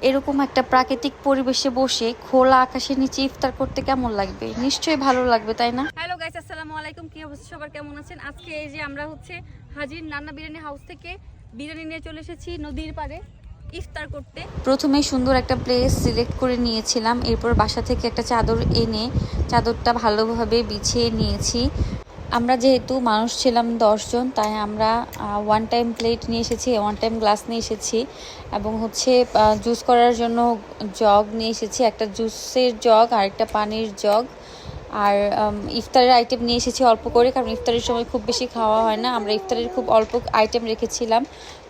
এরকম একটা প্রাকৃতিক পরিবেশে বসে খোলা আকাশের নিচে ইফতার করতে কেমন লাগবে? নিশ্চয়ই ভালো লাগবে, তাই না? হ্যালো গাইস, আসসালামু আলাইকুম। কি অবস্থা সবার, কেমন আছেন? আজকে এই যে আমরা হাজির নান্না বিরিয়ানি হাউস থেকে বিরিয়ানি নিয়ে চলে এসেছি নদীর পাড়ে ইফতার করতে। প্রথমে সুন্দর একটা প্লেস সিলেক্ট করে নিয়েছিলাম, এরপর বাসা থেকে একটা চাদর এনে চাদরটা ভালোভাবে বিছিয়ে নিয়েছি। আমরা যেহেতু মানুষ ছিলাম 10 জন, তাই আমরা ওয়ান টাইম প্লেট নিয়ে এসেছি, ওয়ান টাইম গ্লাস নিয়ে এসেছি এবং জুস করার জন্য জগ নিয়ে এসেছি, একটা জুসের জগ আর একটা পানির জগ। আর ইফতারের আইটেম নিয়ে এসেছি অল্প করে, কারণ ইফতারের সময় খুব বেশি খাওয়া হয় না। আমরা ইফতারের খুব অল্প আইটেম রেখেছিলাম,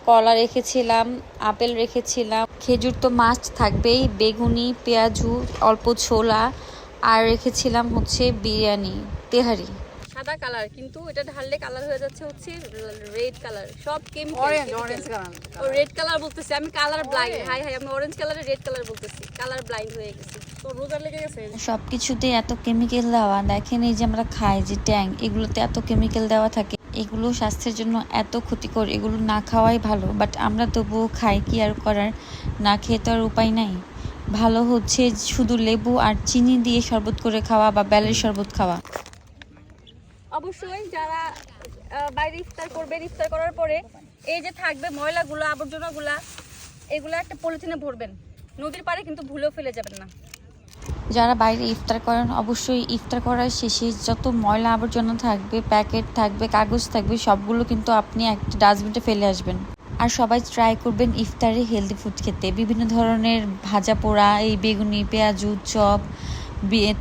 কলা রেখেছিলাম, আপেল রেখেছিলাম, খেজুর তো মাস্ট থাকবেই, বেগুনি, পেঁয়াজু, অল্প ছোলা, আর রেখেছিলাম বিরিয়ানি তেহারি। সাদা কালার, কিন্তু এটা ঢাললে কালার হয়ে যাচ্ছে রেড কালার। সব অরেঞ্জ কালার। ও রেড কালার বলতেছি আমি, কালার ব্লাইন্ড। হাই আমি অরেঞ্জ কালারে রেড কালার বলতেছি, কালার ব্লাইন্ড হয়ে গেছি। তো রোজা লেগে গেছে। সবকিছুতে এত কেমিক্যাল দেওয়া, দেখেন এই যে আমরা খাই যে ট্যাং, এগুলোতে এত কেমিক্যাল দেওয়া থাকে, এগুলো স্বাস্থ্যের জন্য এত ক্ষতিকর, এগুলো না খাওয়াই ভালো। বাট আমরা তবুও খাই, কি আর করার, না খেয়ে তো আর উপায় নাই। ভালো শুধু লেবু আর চিনি দিয়ে শরবত করে খাওয়া বা বেলের শরবত খাওয়া। অবশ্যই যারা বাইরে ইফতার করবেন, ইফতার করার পরে এই যে থাকবে ময়লাগুলো, আবর্জনাগুলা, এগুলো একটা পলিথিনে ভরবেন। নদীর পাড়ে কিন্তু ভুলেও ফেলে যাবেন না। যারা বাইরে ইফতার করেন, অবশ্যই ইফতার করার শেষে যত ময়লা আবর্জনা থাকবে, প্যাকেট থাকবে, কাগজ থাকবে, সবগুলো কিন্তু আপনি একটা ডাস্টবিনে ফেলে আসবেন। আর সবাই ট্রাই করবেন ইফতারে হেলদি ফুড খেতে। বিভিন্ন ধরনের ভাজা পোড়া, এই বেগুনি, পেঁয়াজু, চপ,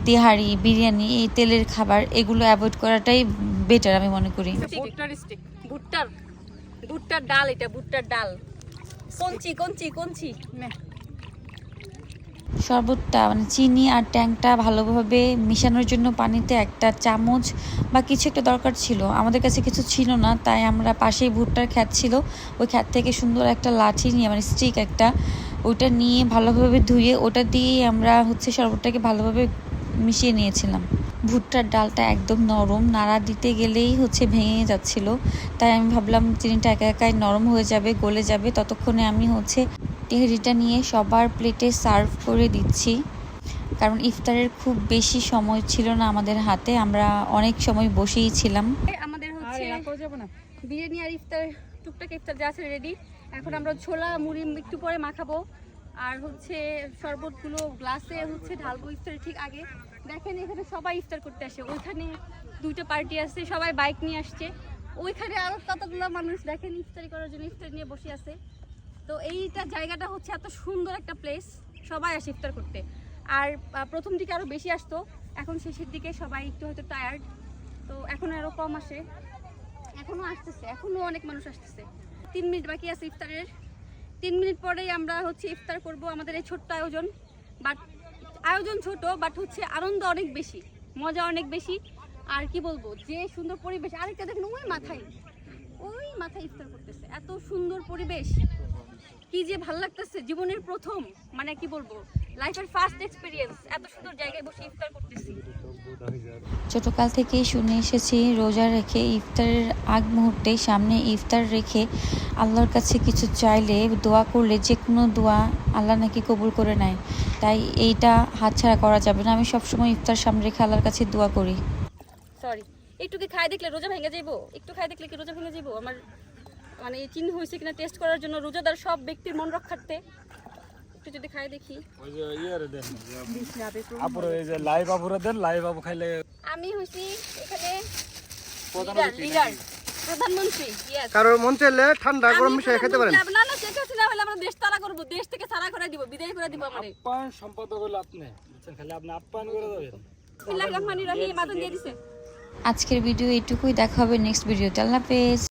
তেহারি, বিরিয়ানি, এই তেলের খাবার, এগুলো অ্যাভয়েড করাটাই বেটার আমি মনে করি। ভুট্টার ডাল, এটা ভুট্টার ডাল। কঞ্চি শরবতটা চিনি আর ট্যাংটা ভালোভাবে মিশানোর জন্য পানিতে একটা চামচ বা কিছু একটা দরকার ছিল। আমাদের কাছে কিছু ছিল না, তাই আমরা পাশেই ভুট্টার খ্যাত ছিল, ওই খ্যাত থেকে সুন্দর একটা লাঠি নিয়ে, স্টিক একটা, ওইটা নিয়ে ভালোভাবে ধুয়ে ওটা দিয়েই আমরা শরবতটাকে ভালোভাবে মিশিয়ে নিয়েছিলাম। ভুট্টার ডালটা একদম নরম, নাড়া দিতে গেলেই ভেঙে যাচ্ছিল, তাই আমি ভাবলাম চিনিটা একা একাই নরম হয়ে যাবে, গলে যাবে। ততক্ষণে আমি তেহারিটা নিয়ে সবার প্লেটে সার্ভ করে দিচ্ছি, কারণ ইফতারের খুব বেশি সময় ছিল না আমাদের হাতে, আমরা অনেক সময় বসেই ছিলাম। আমাদের বিরিয়ানি আর টুকটাক ইফতার যা আছে রেডি। এখন আমরা ছোলা মুড়ি একটু পরে মাখাবো, আর শরবতগুলো গ্লাসে ঢালবো ইফতারের ঠিক আগে। দেখেন এখানে সবাই ইফতার করতে আসে, ওইখানে দুইটা পার্টি আছে, সবাই বাইক নিয়ে আসছে, ওইখানে আরো কতগুলো মানুষ দেখেন ইফতারি করার জন্য ইফতার নিয়ে বসে আছে। তো এইটা জায়গাটা এত সুন্দর একটা প্লেস, সবাই আসে ইফতার করতে। আর প্রথম দিকে আরো বেশি আসতো, এখন শেষের দিকে সবাই একটু হয়তো টায়ার্ড, তো এখন আরো কম আসে। এখনো আসতেছে, এখনো অনেক মানুষ আসতেছে। 3 মিনিট বাকি আছে ইফতারের। 3 মিনিট পরেই আমরা ইফতার করব। আমাদের এই ছোট্ট আয়োজন ছোট, বাট আনন্দ অনেক বেশি, মজা অনেক বেশি। আর কি বলবো, যে সুন্দর পরিবেশ। আরেকটা দেখেন ওই মাথায় ইফতার করতেছে, এত সুন্দর পরিবেশ, কি যে ভালো লাগতেছে। জীবনের প্রথম, কি বলবো, লাইফের ফার্স্ট এক্সপেরিয়েন্স, এত সুন্দর জায়গায় বসে ইফতার করতেছি। ছোটকাল থেকেই শুনে এসেছি, রোজা রেখে ইফতারের আগ মুহূর্তে সামনে ইফতার রেখে আল্লাহর কাছে কিছু চাইলে, দোয়া করলে, যে কোনো দোয়া আল্লাহ নাকি কবুল করে নেয়। তাই এইটা হাতছাড়া করা যাবে না। আমি সবসময় ইফতার সামনে রেখে আল্লাহর কাছে দোয়া করি। সরি, একটু কি খাই দেখলে রোজা ভেঙে যাইবো? একটু খাই দেখলে কি রোজা ভেঙে যাইবো? আমার চিহ্ন হয়েছে কিনা টেস্ট করার জন্য, রোজাদার সব ব্যক্তির মন রক্ষার্থে একটু যদি খাই দেখি। ওই যে ইয়ারে দেন, আপুরে এই যে লাইভ আপুরে দেন, লাইভ আপু খাইলে। আমি হইছি এখানে প্রধানমন্ত্রী। ইয়েস, কারোর মন চাইলে ঠান্ডা গরম মিশিয়ে খেতে পারেন। না শেখ হাসিনা হলে আমরা দেশ তাড়া করব, দেশ থেকে তাড়া করে দিব, বিদায় করে দিব। আমারে আপ্যায়ন সম্পাদক হলো আপনি, বুঝছেন? খালি আপনি আপ্যায়ন করে দেবেন। বিসমিল্লাহির রহমানির রহিম, মাদন দিয়ে দিছে। আজকের ভিডিও এইটুকুই, দেখা হবে নেক্সট ভিডিওতে। আল্লাহ হাফেজ।